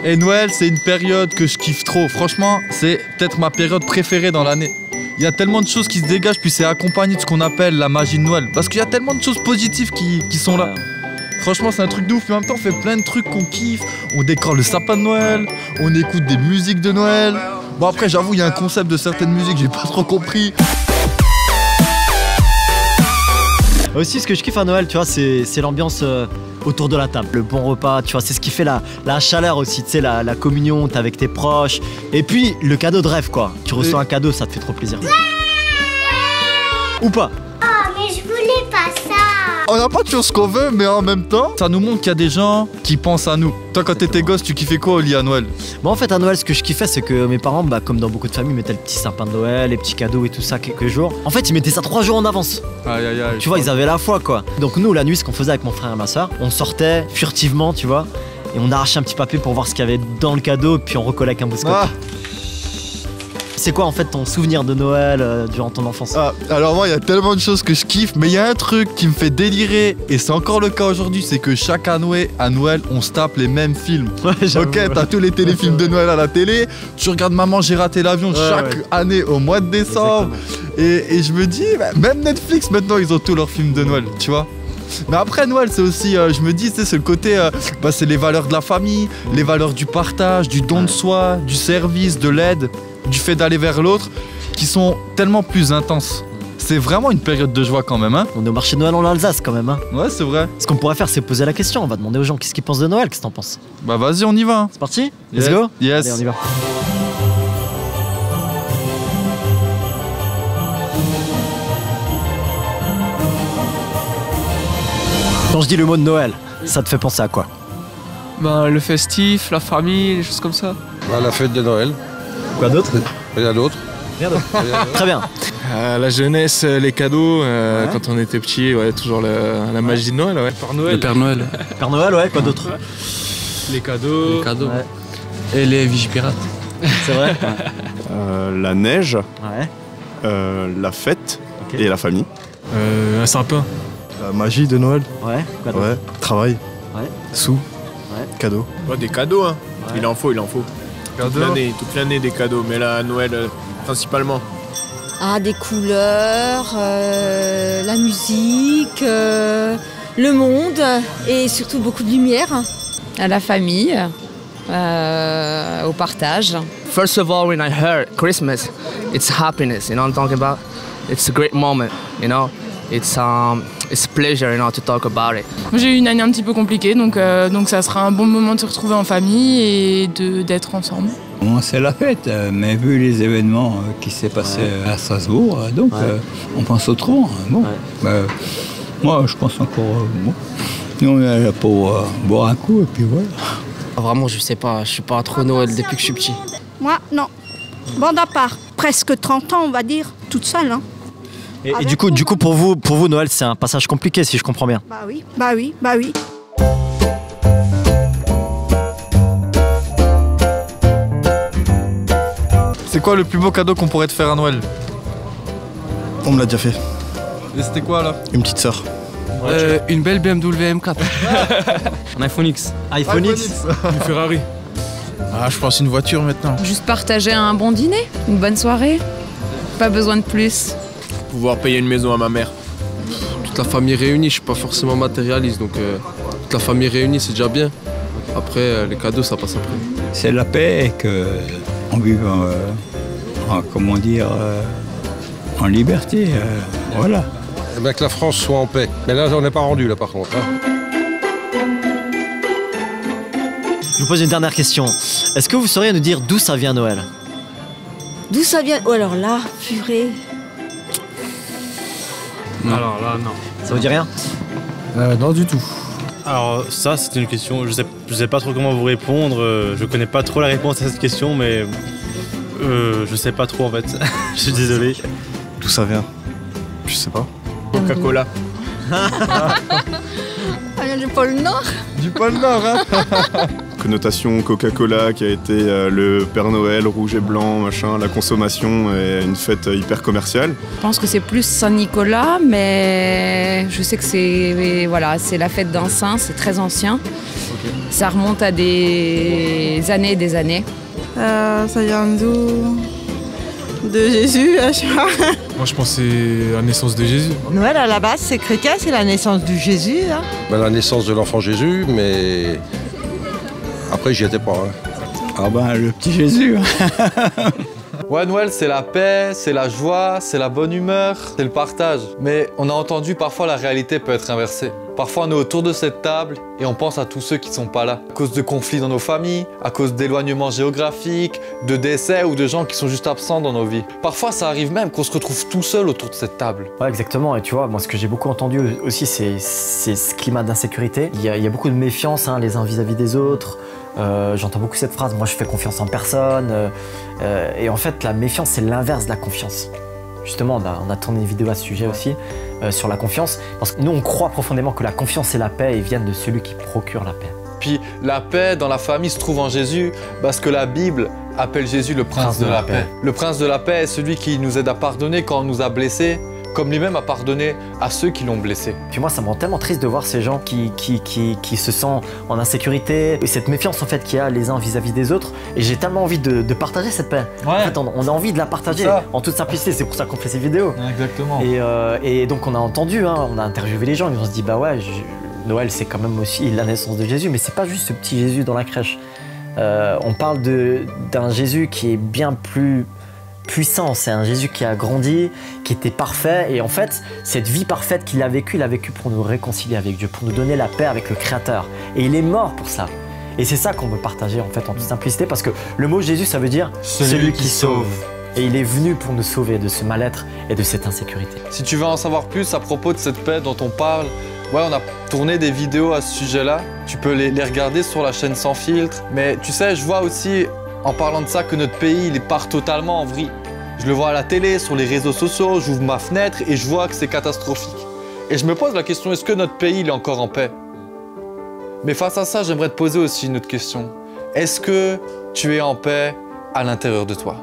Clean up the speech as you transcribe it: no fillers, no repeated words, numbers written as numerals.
Et Noël, c'est une période que je kiffe trop. Franchement, c'est peut-être ma période préférée dans l'année. Il y a tellement de choses qui se dégagent, puis c'est accompagné de ce qu'on appelle la magie de Noël. Parce qu'il y a tellement de choses positives qui sont là. Franchement, c'est un truc de ouf. Mais en même temps, on fait plein de trucs qu'on kiffe. On décore le sapin de Noël, on écoute des musiques de Noël. Bon, après, j'avoue, il y a un concept de certaines musiques, j'ai pas trop compris. Aussi, ce que je kiffe à Noël, tu vois, c'est l'ambiance autour de la table. Le bon repas, tu vois, c'est ce qui fait la chaleur aussi, tu sais, la communion, t'es avec tes proches. Et puis, le cadeau de rêve, quoi. Tu reçois un cadeau, ça te fait trop plaisir. Ou pas? Oh, mais je voulais pas ça. On n'a pas toujours ce qu'on veut, mais en même temps, ça nous montre qu'il y a des gens qui pensent à nous. Toi, quand t'étais gosse, tu kiffais quoi au lit à Noël? Bon, en fait, à Noël, ce que je kiffais, c'est que mes parents, bah, comme dans beaucoup de familles, mettaient le petit sapin de Noël, les petits cadeaux et tout ça quelques jours. En fait, ils mettaient ça 3 jours en avance. Aïe, aïe, aïe. Tu vois, ils avaient la foi, quoi. Donc nous, la nuit, ce qu'on faisait avec mon frère et ma soeur, on sortait furtivement, tu vois, et on arrachait un petit papier pour voir ce qu'il y avait dans le cadeau, puis on recollait avec un bouscotte. Ah. C'est quoi en fait ton souvenir de Noël durant ton enfance? Alors moi, il y a tellement de choses que je kiffe, mais il y a un truc qui me fait délirer, et c'est encore le cas aujourd'hui, c'est que chaque année, à Noël, on se tape les mêmes films. Ouais, ok, t'as tous les téléfilms de Noël à la télé, tu regardes Maman, j'ai raté l'avion chaque année au mois de décembre, et je me dis, bah, même Netflix maintenant, ils ont tous leurs films de Noël, tu vois. Mais après Noël, c'est aussi, je me dis, c'est le côté, c'est les valeurs de la famille, les valeurs du partage, du don de soi, du service, de l'aide, du fait d'aller vers l'autre, qui sont tellement plus intenses. C'est vraiment une période de joie quand même, hein. On est au marché de Noël en Alsace quand même, hein. Ouais, c'est vrai. Ce qu'on pourrait faire, c'est poser la question. On va demander aux gens qu'est-ce qu'ils pensent de Noël, qu'est-ce que t'en penses? Bah vas-y, on y va. Hein. C'est parti? Yes. Let's go? Yes. Allez, on y va. Quand je dis le mot de Noël, ça te fait penser à quoi? Ben, le festif, la famille, les choses comme ça. Bah, la fête de Noël. Quoi d'autre? Rien d'autre. Très bien. La jeunesse, les cadeaux, quand on était petit, ouais, toujours la magie de Noël. Ouais. Le Père Noël. Père Noël, ouais, quoi d'autre? Les cadeaux. Ouais. Et les Vigipirates. C'est vrai? La neige, Ouais. la fête Ok. et la famille. Un sapin. La magie de Noël. Ouais, quoi d'autre? Ouais, travail, Ouais. sous, Ouais. cadeaux. Ouais, des cadeaux, hein. Ouais. Il en faut. Toute l'année des cadeaux, mais là, à Noël, principalement. Ah, des couleurs, la musique, le monde et surtout beaucoup de lumière. À la famille, au partage. First of all, when I heard Christmas, it's happiness, you know what I'm talking about? It's a great moment, you know? It's pleasure, you know, to talk about it. J'ai eu une année un petit peu compliquée, donc ça sera un bon moment de se retrouver en famille et d'être ensemble. Bon, c'est la fête, mais vu les événements qui s'est passé à Strasbourg, donc on pense au trop. Bon, moi je pense encore. Bon. Nous on est là pour boire un coup et puis voilà. Vraiment, je sais pas, je suis pas trop Noël depuis que je suis petit. Moi, non. Bande à part. Presque 30 ans, on va dire. Toute seule, hein. Et du coup, pour vous, Noël, c'est un passage compliqué, si je comprends bien. Bah oui. C'est quoi le plus beau cadeau qu'on pourrait te faire à Noël? On me l'a déjà fait. Et c'était quoi là? Une petite sœur. Une belle BMW M4. Un iPhone X. iPhone X. Une Ferrari. Ah, je pense une voiture maintenant. Juste partager un bon dîner, une bonne soirée. Pas besoin de plus. Pouvoir payer une maison à ma mère. Toute la famille réunie, je suis pas forcément matérialiste, donc toute la famille réunie, c'est déjà bien. Après, les cadeaux, ça passe après. C'est la paix et qu'on vive en liberté. Voilà. Eh bien, que la France soit en paix. Mais là, on n'est pas rendu, là, par contre. Hein. Je vous pose une dernière question. Est-ce que vous sauriez nous dire d'où ça vient Noël? D'où ça vient? Oh alors là, purée. Alors là, non. Ça vous dit rien? Non, du tout. Alors ça, c'est une question, je sais pas trop comment vous répondre. Je connais pas trop la réponse à cette question, mais je sais pas trop en fait. Je suis désolé. D'où ça vient? Je sais pas. Coca-Cola. Ça vient du pôle Nord. Du pôle Nord, hein. Connotation Coca-Cola qui a été le Père Noël, rouge et blanc, machin, la consommation et une fête hyper commerciale. Je pense que c'est plus Saint-Nicolas, mais je sais que c'est la fête d'un saint, c'est très ancien. Ça remonte à des années et des années. Ça vient d'où? De Jésus, je sais pas. Moi je pense que c'est la naissance de Jésus. Noël à la base c'est chrétien, c'est la naissance du Jésus. Hein. Ben, la naissance de l'enfant Jésus, mais après j'y étais pas. Hein. Ah ben le petit Jésus. Ouais, Noël, c'est la paix, c'est la joie, c'est la bonne humeur, c'est le partage. Mais on a entendu parfois la réalité peut être inversée. Parfois on est autour de cette table et on pense à tous ceux qui ne sont pas là. À cause de conflits dans nos familles, à cause d'éloignements géographiques, de décès ou de gens qui sont juste absents dans nos vies. Parfois ça arrive même qu'on se retrouve tout seul autour de cette table. Ouais, exactement. Et tu vois, moi ce que j'ai beaucoup entendu aussi, c'est ce climat d'insécurité. Il y a beaucoup de méfiance les uns vis-à-vis des autres. J'entends beaucoup cette phrase, moi je fais confiance en personne. Et en fait, la méfiance, c'est l'inverse de la confiance. Justement, on a tourné une vidéo à ce sujet aussi, sur la confiance. Parce que nous, on croit profondément que la confiance et la paix viennent de celui qui procure la paix. Puis la paix dans la famille se trouve en Jésus parce que la Bible appelle Jésus le prince de la paix. Le prince de la paix est celui qui nous aide à pardonner quand on nous a blessés, comme lui-même a pardonné à ceux qui l'ont blessé. Puis moi, ça me rend tellement triste de voir ces gens qui se sentent en insécurité, et cette méfiance en fait qu'il y a les uns vis-à-vis des autres. Et j'ai tellement envie de partager cette paix. Ouais. En fait, on a envie de la partager en toute simplicité. C'est pour ça qu'on fait ces vidéos. Exactement. Et donc on a entendu, on a interviewé les gens, et on se dit bah ouais, Noël c'est quand même aussi la naissance de Jésus, mais c'est pas juste ce petit Jésus dans la crèche. On parle d'un Jésus qui est bien plus puissant, c'est un Jésus qui a grandi, qui était parfait, et en fait cette vie parfaite qu'il a vécue, il a vécu pour nous réconcilier avec Dieu, pour nous donner la paix avec le Créateur, et il est mort pour ça. Et c'est ça qu'on veut partager en fait en toute simplicité, parce que le mot Jésus ça veut dire celui qui sauve. Et il est venu pour nous sauver de ce mal-être et de cette insécurité. Si tu veux en savoir plus à propos de cette paix dont on parle, ouais, on a tourné des vidéos à ce sujet-là, tu peux les regarder sur la chaîne Sans Filtre, mais tu sais, je vois aussi en parlant de ça que notre pays il part totalement en vrille. Je le vois à la télé, sur les réseaux sociaux, j'ouvre ma fenêtre et je vois que c'est catastrophique. Et je me pose la question, est-ce que notre pays il est encore en paix? Mais face à ça, j'aimerais te poser aussi une autre question. Est-ce que tu es en paix à l'intérieur de toi?